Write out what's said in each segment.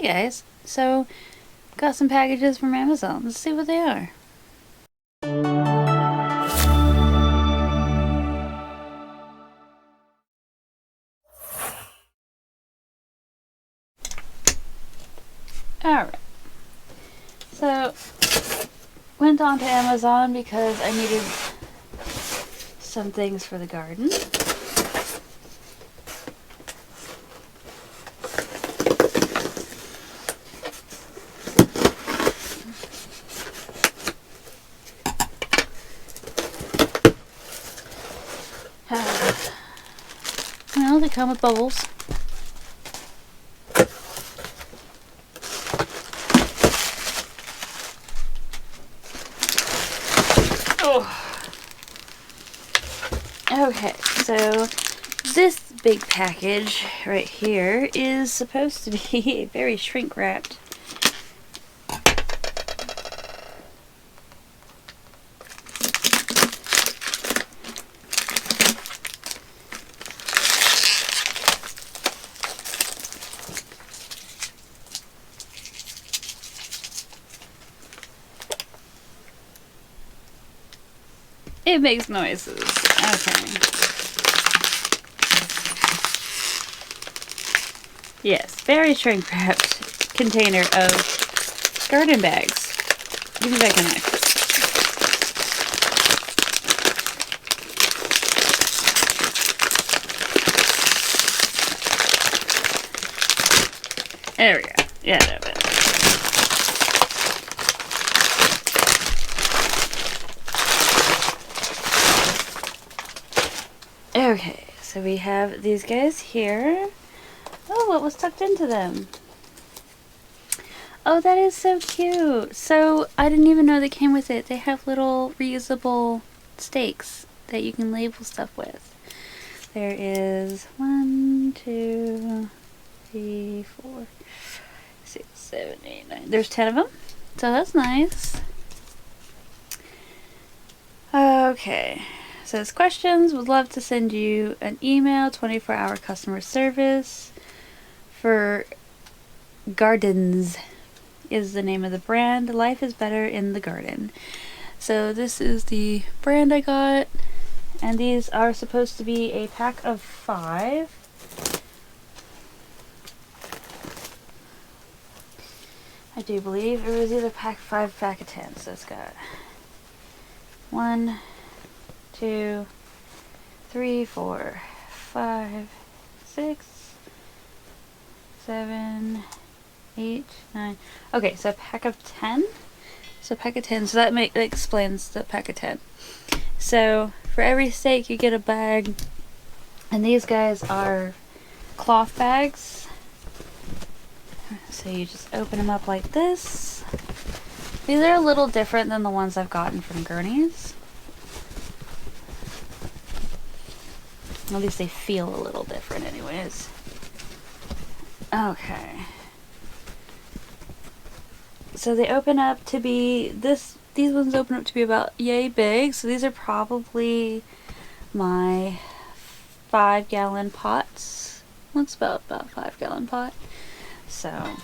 Hey guys, so got some packages from Amazon. Let's see what they are. Alright, so went on to Amazon because I needed some things for the garden. Well, they come with bubbles. Oh. Okay, so this big package right here is supposed to be very shrink wrapped. It makes noises. Okay. Yes, very shrink wrapped container of garden bags. Give me back a knife. There we go. Yeah, that bit. Okay, so we have these guys here. Oh, what was tucked into them? Oh, that is so cute. So, I didn't even know they came with it. They have little reusable stakes that you can label stuff with. There is 1, 2, 3, 4, 6, 7, 8, 9. There's 10 of them. So that's nice. Okay. Says questions. Would love to send you an email. 24-hour customer service for GardZen is the name of the brand. Life is better in the garden. So this is the brand I got, and these are supposed to be a pack of 5. I do believe it was either pack 5, pack of 10. So it's got 1, 2, 3, 4, 5, 6, 7, 8, 9. Okay, so a pack of 10. So a pack of 10. So that explains the pack of 10. So for every stake you get a bag, and these guys are cloth bags. So you just open them up like this. These are a little different than the ones I've gotten from Gurney's. At least they feel a little different anyways. Okay. So they open up to be these ones open up to be about yay big. So these are probably my 5-gallon pots. Looks about 5-gallon pot. So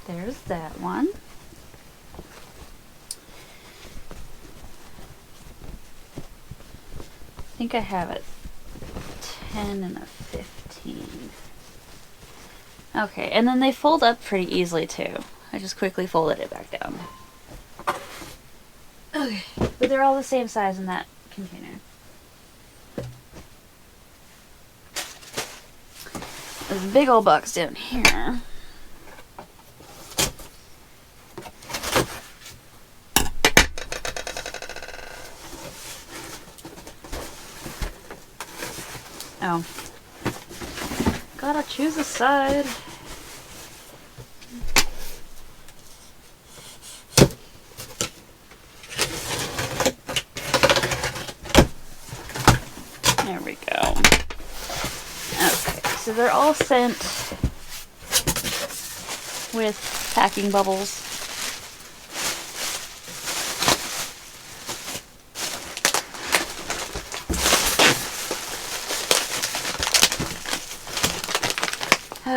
there's that one. I think I have a 10 and a 15. Okay, and then they fold up pretty easily too. I just quickly folded it back down. Okay, but they're all the same size in that container. There's a big old box down here. Oh. Gotta choose a side. There we go. Okay, so they're all sent with packing bubbles.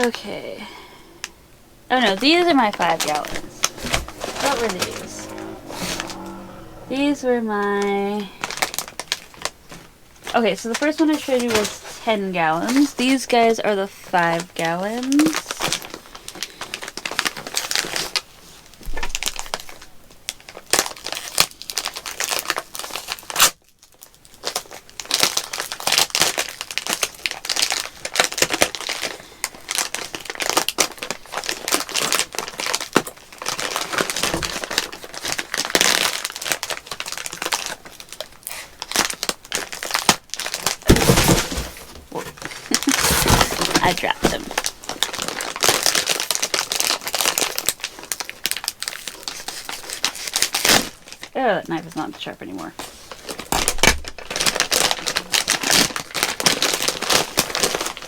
Okay. Oh no, these are my 5 gallons. What were these? These were my... Okay, so the first one I showed you was 10 gallons. These guys are the 5 gallons. I dropped them. Oh, that knife is not sharp anymore.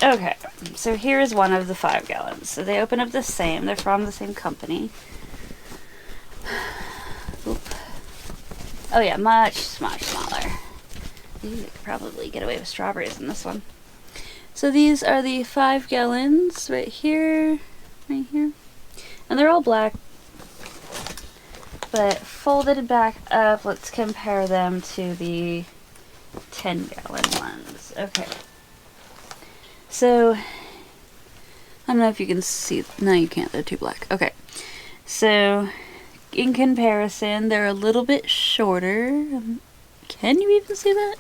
Okay, so here is one of the 5 gallons. So they open up the same. They're from the same company. Oop. Oh yeah, much, much smaller. You could probably get away with strawberries in this one. So these are the 5 gallons right here, and they're all black, but folded back up. Let's compare them to the 10-gallon ones. Okay. So, I don't know if you can see. No, you can't. They're too black. Okay. So, in comparison, they're a little bit shorter. Can you even see that?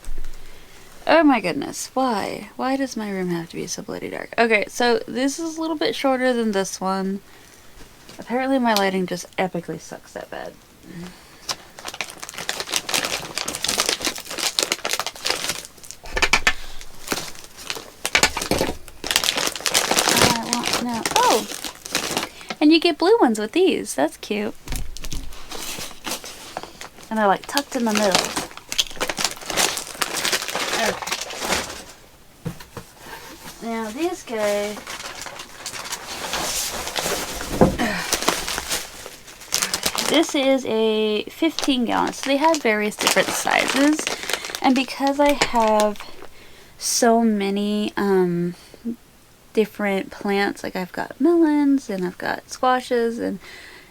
Oh my goodness, why? Why does my room have to be so bloody dark? Okay, so this is a little bit shorter than this one. Apparently my lighting just epically sucks that bad. No. Oh! And you get blue ones with these. That's cute. And they're like tucked in the middle. Now these guys, this is a 15 gallon, so they have various different sizes, and because I have so many different plants, like I've got melons and I've got squashes and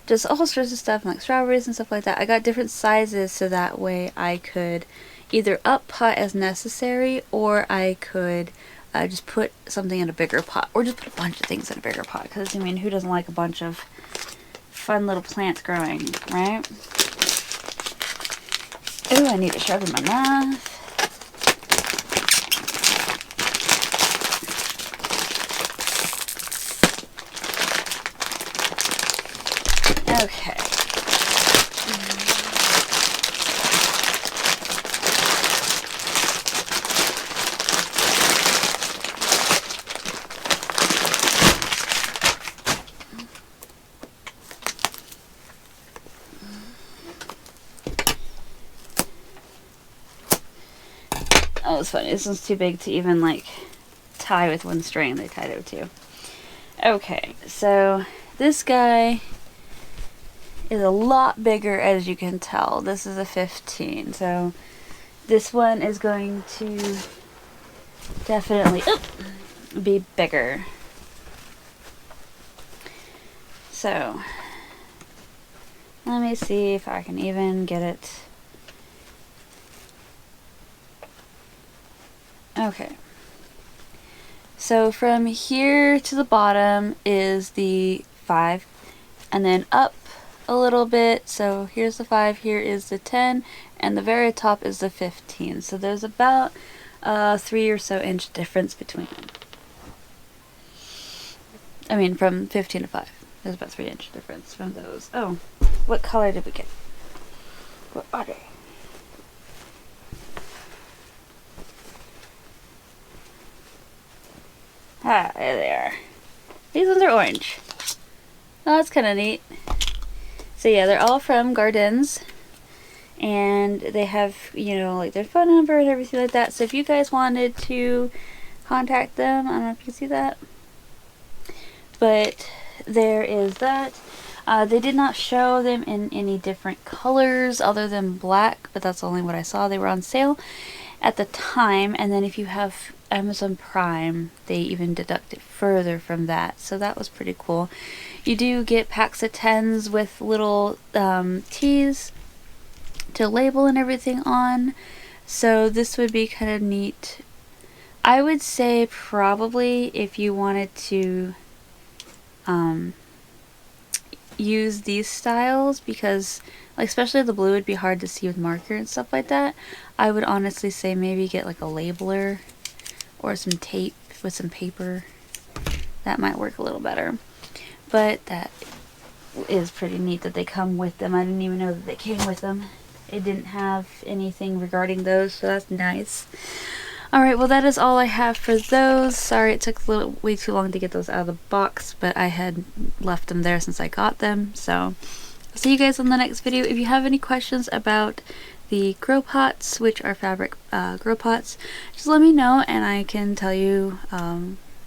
just all sorts of stuff, like strawberries and stuff like that, I got different sizes so that way I could either up pot as necessary, or I could just put something in a bigger pot, or just put a bunch of things in a bigger pot, because I mean, who doesn't like a bunch of fun little plants growing, right? Oh, I need to sharpen my knife. Okay. Oh, it's funny. This one's too big to even, like, tie with one string. They tied it with two. Okay, so this guy is a lot bigger, as you can tell. This is a 15, so this one is going to definitely be bigger. So, let me see if I can even get it. Okay. So from here to the bottom is the 5, and then up a little bit. So here's the 5, here is the 10, and the very top is the 15. So there's about 3 or so inch difference between them. I mean, from 15 to 5. There's about 3 inch difference from those. Oh, what color did we get? What are they? Ah, there they are. These ones are orange. Oh, that's kind of neat. So yeah, they're all from GardZen, and they have, you know, like their phone number and everything like that. So if you guys wanted to contact them, I don't know if you can see that, but there is that. They did not show them in any different colors other than black, but that's only what I saw. They were on sale at the time, and then if you have Amazon Prime, they even deduct it further from that, so that was pretty cool. You do get packs of 10s with little T's to label and everything on, so this would be kind of neat. I would say probably if you wanted to use these styles, because like especially the blue would be hard to see with marker and stuff like that, I would honestly say maybe get like a labeler or some tape with some paper. That might work a little better. But that is pretty neat that they come with them. I didn't even know that they came with them. It didn't have anything regarding those, so that's nice. Alright, well that is all I have for those. Sorry it took way too long to get those out of the box, but I had left them there since I got them. So, I'll see you guys on the next video. If you have any questions about the grow pots, which are fabric grow pots, just let me know and I can tell you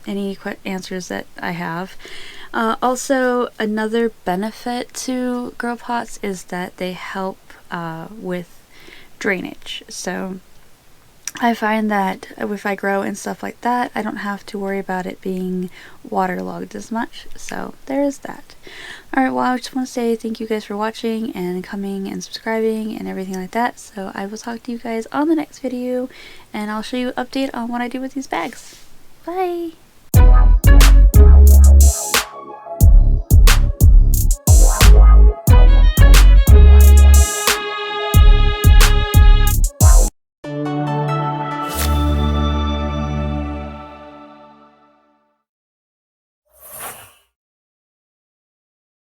any answers that I have. Also, another benefit to grow pots is that they help with drainage. So I find that if I grow and stuff like that, I don't have to worry about it being waterlogged as much. So there is that. Alright, well I just want to say thank you guys for watching and coming and subscribing and everything like that. So I will talk to you guys on the next video and I'll show you an update on what I do with these bags. Bye!